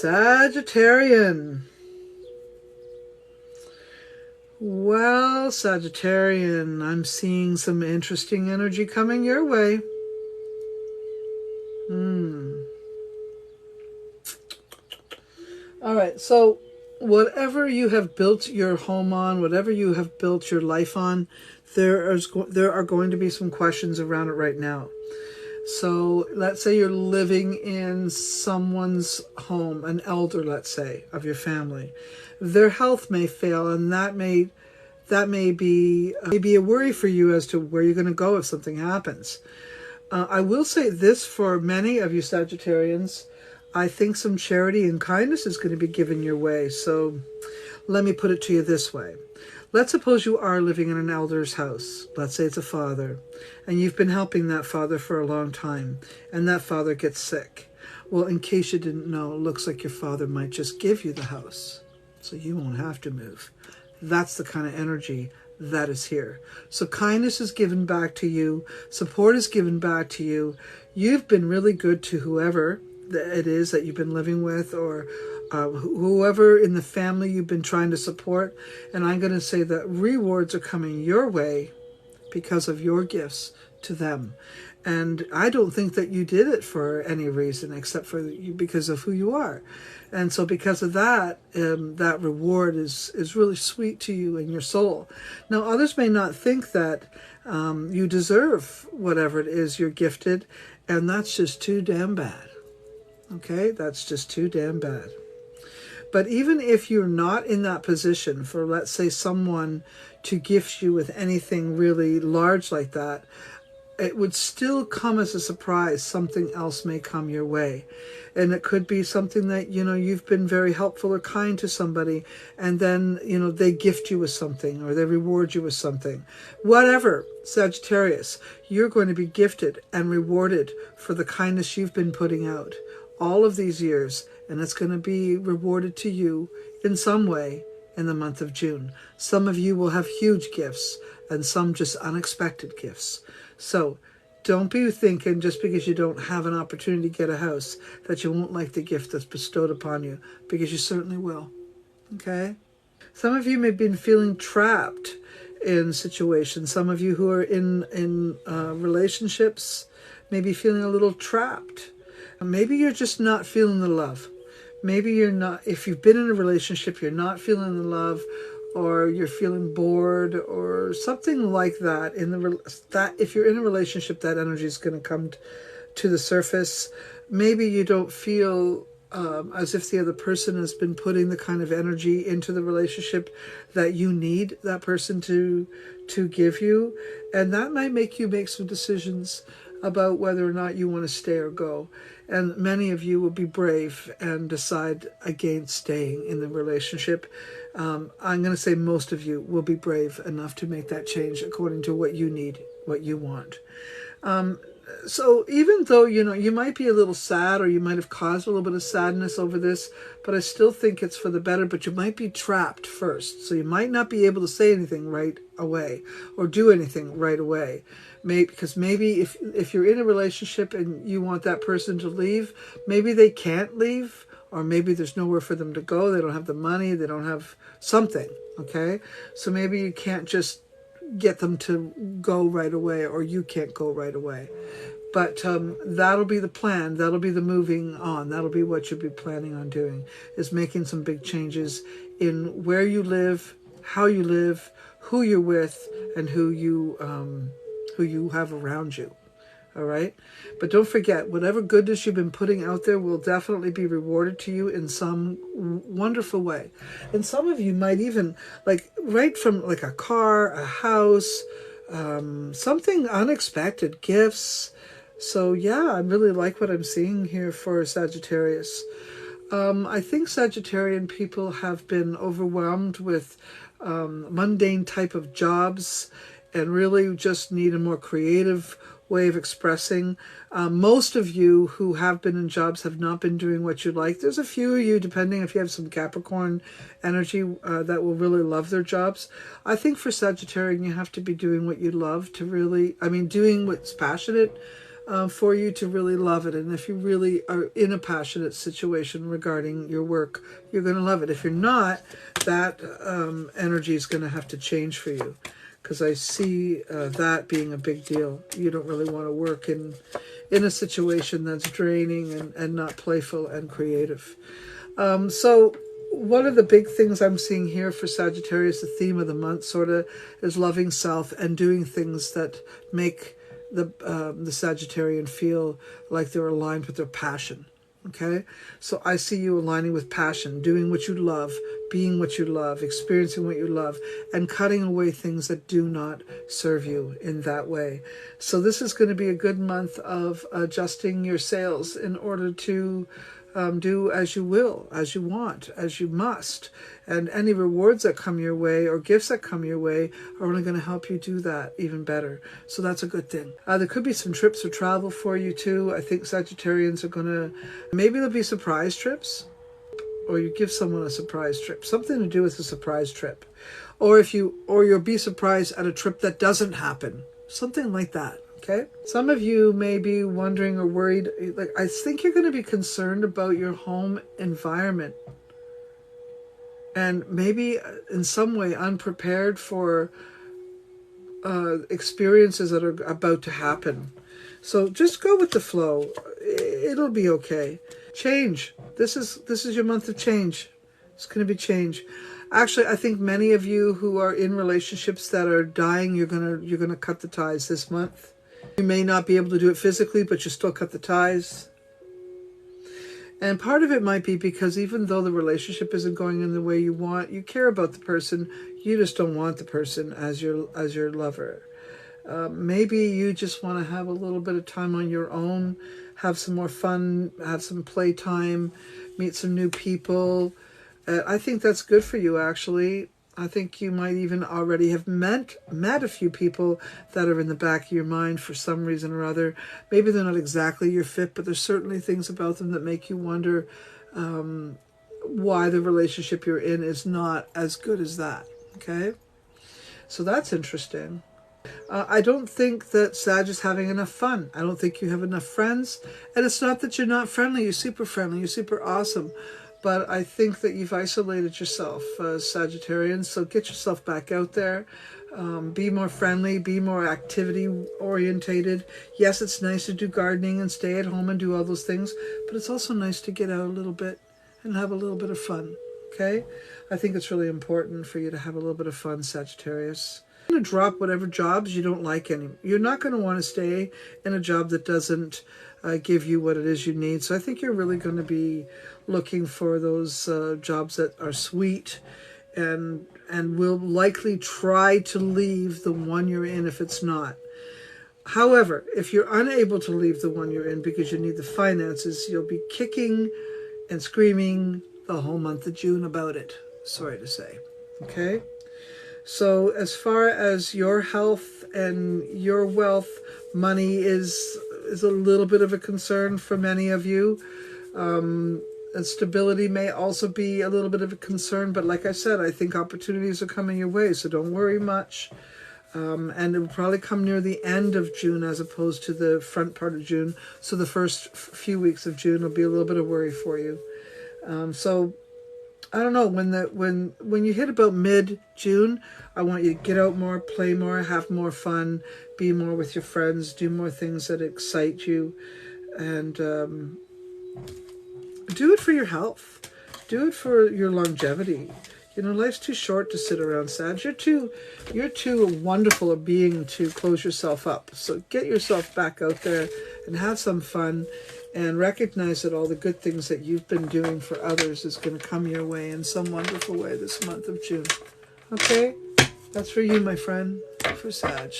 Sagittarian. Well, Sagittarian, I'm seeing some interesting energy coming your way. All right, so whatever you have built your home on, whatever you have built your life on, there are going to be some questions around it right now. So let's say you're living in someone's home, an elder, let's say, of your family. Their health may fail, and that may be a worry for you as to where you're going to go if something happens. I will say this for many of you Sagittarians. I think some charity and kindness is going to be given your way. So let me put it to you this way. Let's suppose you are living in an elder's house. Let's say it's a father, and you've been helping that father for a long time, and that father gets sick. Well, in case you didn't know, it looks like your father might just give you the house, so you won't have to move. That's the kind of energy that is here. So kindness is given back to you. Support is given back to you. You've been really good to whoever it is that you've been living with, or whoever in the family you've been trying to support. And I'm going to say that rewards are coming your way because of your gifts to them. And I don't think that you did it for any reason except for because of who you are. And so because of that, that reward is really sweet to you in your soul. Now, others may not think that you deserve whatever it is you're gifted, and that's just too damn bad. Okay, that's just too damn bad. But even if you're not in that position for, let's say, someone to gift you with anything really large like that, it would still come as a surprise. Something else may come your way. And it could be something that, you've been very helpful or kind to somebody, and then, they gift you with something or they reward you with something. Whatever, Sagittarius, you're going to be gifted and rewarded for the kindness you've been putting out all of these years, and it's going to be rewarded to you in some way in the month of June. Some of you will have huge gifts, and some just unexpected gifts. So don't be thinking just because you don't have an opportunity to get a house that you won't like the gift that's bestowed upon you, because you certainly will. Okay? Some of you may have been feeling trapped in situations. Some of you who are in relationships may be feeling a little trapped. Maybe you're just not feeling the love. Maybe you're not, if you've been in a relationship, you're not feeling the love, or you're feeling bored or something like that. If you're in a relationship, that energy is going to come to the surface. Maybe you don't feel as if the other person has been putting the kind of energy into the relationship that you need that person to give you. And that might make you make some decisions about whether or not you want to stay or go. And many of you will be brave and decide against staying in the relationship. I'm going to say most of you will be brave enough to make that change according to what you need, what you want. So even though, you might be a little sad, or you might have caused a little bit of sadness over this, but I still think it's for the better. But you might be trapped first. So you might not be able to say anything right away or do anything right away. Because maybe if you're in a relationship and you want that person to leave, maybe they can't leave, or maybe there's nowhere for them to go. They don't have the money. They don't have something. Okay. So maybe you can't just get them to go right away, or you can't go right away. But that'll be the plan. That'll be the moving on. That'll be what you'll be planning on doing, is making some big changes in where you live, how you live, who you're with, and who you have around you. All right? But don't forget, whatever goodness you've been putting out there will definitely be rewarded to you in some wonderful way. And some of you might even, right from a car, a house, something unexpected, gifts. So yeah, I really like what I'm seeing here for Sagittarius. I think Sagittarian people have been overwhelmed with mundane type of jobs and really just need a more creative way of expressing. Most of you who have been in jobs have not been doing what you like. There's a few of you, depending if you have some Capricorn energy, that will really love their jobs. I think for Sagittarian, you have to be doing what you love to really, doing what's passionate for you to really love it. And if you really are in a passionate situation regarding your work, you're going to love it. If you're not, that energy is going to have to change for you, because I see that being a big deal. You don't really want to work in a situation that's draining and not playful and creative. So one of the big things I'm seeing here for Sagittarius, the theme of the month sort of, is loving self and doing things that make the Sagittarian feel like they're aligned with their passion. Okay, so I see you aligning with passion, doing what you love, being what you love, experiencing what you love, and cutting away things that do not serve you in that way. So this is going to be a good month of adjusting your sails in order to do as you will, as you want, as you must. And any rewards that come your way or gifts that come your way are only going to help you do that even better. So that's a good thing. There could be some trips or travel for you too. I think Sagittarians are going to, maybe there'll be surprise trips, or you give someone a surprise trip, something to do with a surprise trip. Or you'll be surprised at a trip that doesn't happen, something like that. Okay. Some of you may be wondering or worried, like, I think you're going to be concerned about your home environment and maybe in some way unprepared for experiences that are about to happen. So just go with the flow. It'll be okay. Change. This is your month of change. It's going to be change. Actually, I think many of you who are in relationships that are dying, you're gonna cut the ties this month. You may not be able to do it physically, but you still cut the ties. And part of it might be because even though the relationship isn't going in the way you want, you care about the person. You just don't want the person as your lover. Maybe you just want to have a little bit of time on your own, have some more fun, have some playtime, meet some new people. I think that's good for you, actually. I think you might even already have met a few people that are in the back of your mind for some reason or other. Maybe they're not exactly your fit, but there's certainly things about them that make you wonder why the relationship you're in is not as good as that. Okay? So that's interesting. I don't think that Sag is having enough fun. I don't think you have enough friends. And it's not that you're not friendly. You're super friendly. You're super awesome. But I think that you've isolated yourself, Sagittarians. So get yourself back out there. Be more friendly. Be more activity-orientated. Yes, it's nice to do gardening and stay at home and do all those things. But it's also nice to get out a little bit and have a little bit of fun. Okay? I think it's really important for you to have a little bit of fun, Sagittarius. You're going to drop whatever jobs you don't like anymore. You're not going to want to stay in a job that doesn't give you what it is you need. So I think you're really going to be looking for those jobs that are sweet and will likely try to leave the one you're in if it's not. However, if you're unable to leave the one you're in because you need the finances, you'll be kicking and screaming the whole month of June about it. Sorry to say. Okay? So as far as your health and your wealth, money is a little bit of a concern for many of you. And stability may also be a little bit of a concern. But like I said, I think opportunities are coming your way. So don't worry much. And it will probably come near the end of June as opposed to the front part of June. So the first few weeks of June will be a little bit of worry for you. So I don't know, when you hit about mid-June, I want you to get out more, play more, have more fun, be more with your friends, do more things that excite you, and do it for your health. Do it for your longevity. You know, life's too short to sit around sad. You're too wonderful a being to close yourself up. So get yourself back out there and have some fun. And recognize that all the good things that you've been doing for others is going to come your way in some wonderful way this month of June. Okay? That's for you, my friend, for Sag.